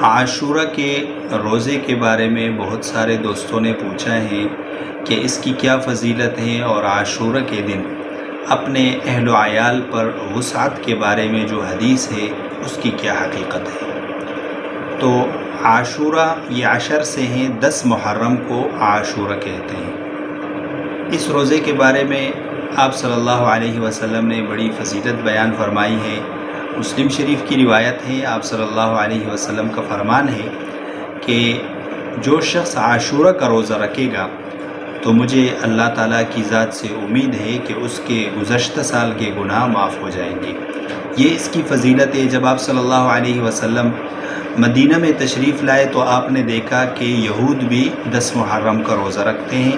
عاشورہ کے روزے کے بارے میں بہت سارے دوستوں نے پوچھا ہے کہ اس کی کیا فضیلت ہے، اور عاشورہ کے دن اپنے اہل و عیال پر وسعت کے بارے میں جو حدیث ہے اس کی کیا حقیقت ہے۔ تو عاشورہ یہ عشر سے ہیں، 10 محرم کو عاشورہ کہتے ہیں۔ اس روزے کے بارے میں آپ صلی اللہ علیہ وسلم نے بڑی فضیلت بیان فرمائی ہے۔ مسلم شریف کی روایت ہے، آپ صلی اللہ علیہ وسلم کا فرمان ہے کہ جو شخص عاشورہ کا روزہ رکھے گا تو مجھے اللہ تعالیٰ کی ذات سے امید ہے کہ اس کے گزشتہ سال کے گناہ معاف ہو جائیں گے۔ یہ اس کی فضیلت ہے۔ جب آپ صلی اللہ علیہ وسلم مدینہ میں تشریف لائے تو آپ نے دیکھا کہ یہود بھی 10 محرم کا روزہ رکھتے ہیں۔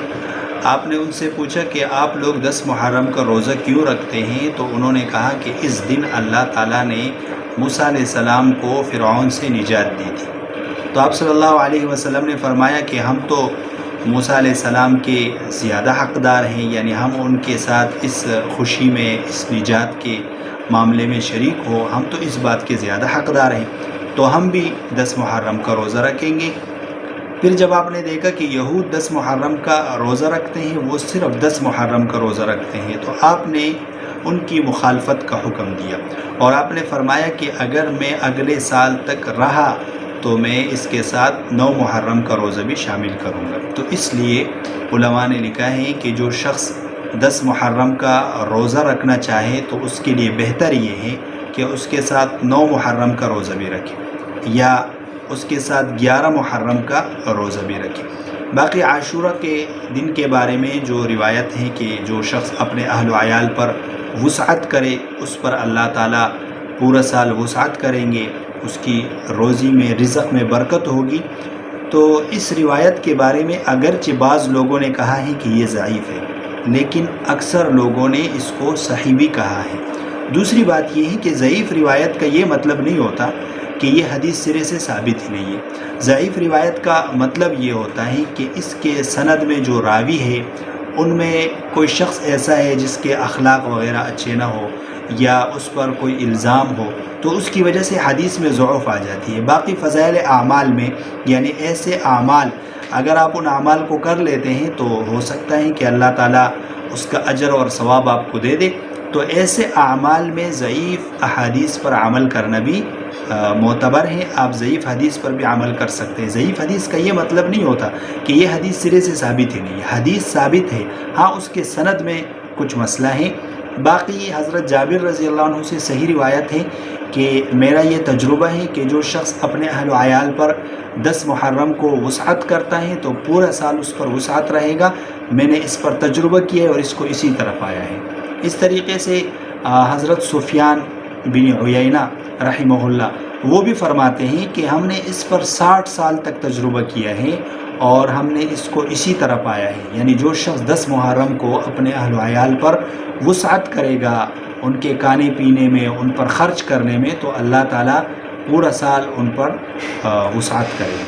آپ نے ان سے پوچھا کہ آپ لوگ 10 محرم کا روزہ کیوں رکھتے ہیں؟ تو انہوں نے کہا کہ اس دن اللہ تعالیٰ نے موسیٰ علیہ السلام کو فرعون سے نجات دی تھی۔ تو آپ صلی اللہ علیہ وسلم نے فرمایا کہ ہم تو موسیٰ علیہ السلام کے زیادہ حقدار ہیں، یعنی ہم ان کے ساتھ اس خوشی میں، اس نجات کے معاملے میں شریک ہو، ہم تو اس بات کے زیادہ حقدار ہیں، تو ہم بھی 10 محرم کا روزہ رکھیں گے۔ پھر جب آپ نے دیکھا کہ یہود 10 محرم کا روزہ رکھتے ہیں، وہ صرف 10 محرم کا روزہ رکھتے ہیں، تو آپ نے ان کی مخالفت کا حکم دیا، اور آپ نے فرمایا کہ اگر میں اگلے سال تک رہا تو میں اس کے ساتھ 9 محرم کا روزہ بھی شامل کروں گا۔ تو اس لیے علماء نے لکھا ہے کہ جو شخص 10 محرم کا روزہ رکھنا چاہے تو اس کے لیے بہتر یہ ہے کہ اس کے ساتھ 9 محرم کا روزہ بھی رکھے، یا اس کے ساتھ 11 محرم کا روزہ بھی رکھے۔ باقی عاشورہ کے دن کے بارے میں جو روایت ہے کہ جو شخص اپنے اہل و عیال پر وسعت کرے اس پر اللہ تعالیٰ پورا سال وسعت کریں گے، اس کی روزی میں، رزق میں برکت ہوگی۔ تو اس روایت کے بارے میں اگرچہ بعض لوگوں نے کہا ہے کہ یہ ضعیف ہے، لیکن اکثر لوگوں نے اس کو صحیح بھی کہا ہے۔ دوسری بات یہ ہے کہ ضعیف روایت کا یہ مطلب نہیں ہوتا کہ یہ حدیث سرے سے ثابت ہی نہیں ہے۔ ضعیف روایت کا مطلب یہ ہوتا ہے کہ اس کے سند میں جو راوی ہے ان میں کوئی شخص ایسا ہے جس کے اخلاق وغیرہ اچھے نہ ہو، یا اس پر کوئی الزام ہو، تو اس کی وجہ سے حدیث میں ضعف آ جاتی ہے۔ باقی فضائل اعمال میں، یعنی ایسے اعمال اگر آپ ان اعمال کو کر لیتے ہیں تو ہو سکتا ہے کہ اللہ تعالیٰ اس کا اجر اور ثواب آپ کو دے دے۔ تو ایسے اعمال میں ضعیف احادیث پر عمل کرنا بھی معتبر ہے، آپ ضعیف حدیث پر بھی عمل کر سکتے ہیں۔ ضعیف حدیث کا یہ مطلب نہیں ہوتا کہ یہ حدیث سرے سے ثابت ہی نہیں ہے، حدیث ثابت ہے، ہاں اس کے سند میں کچھ مسئلہ ہے۔ باقی حضرت جابر رضی اللہ عنہ سے صحیح روایت ہے کہ میرا یہ تجربہ ہے کہ جو شخص اپنے اہل و عیال پر 10 محرم کو وسعت کرتا ہے تو پورا سال اس پر وسعت رہے گا۔ میں نے اس پر تجربہ کیا ہے اور اس کو اسی طرح پایا ہے۔ اس طریقے سے حضرت سفیان بن عیینہ رحمہ اللہ وہ بھی فرماتے ہیں کہ ہم نے اس پر 60 سال تک تجربہ کیا ہے اور ہم نے اس کو اسی طرح پایا ہے، یعنی جو شخص 10 محرم کو اپنے اہل و عیال پر وسعت کرے گا، ان کے کھانے پینے میں، ان پر خرچ کرنے میں، تو اللہ تعالیٰ پورا سال ان پر وسعت کرے گا۔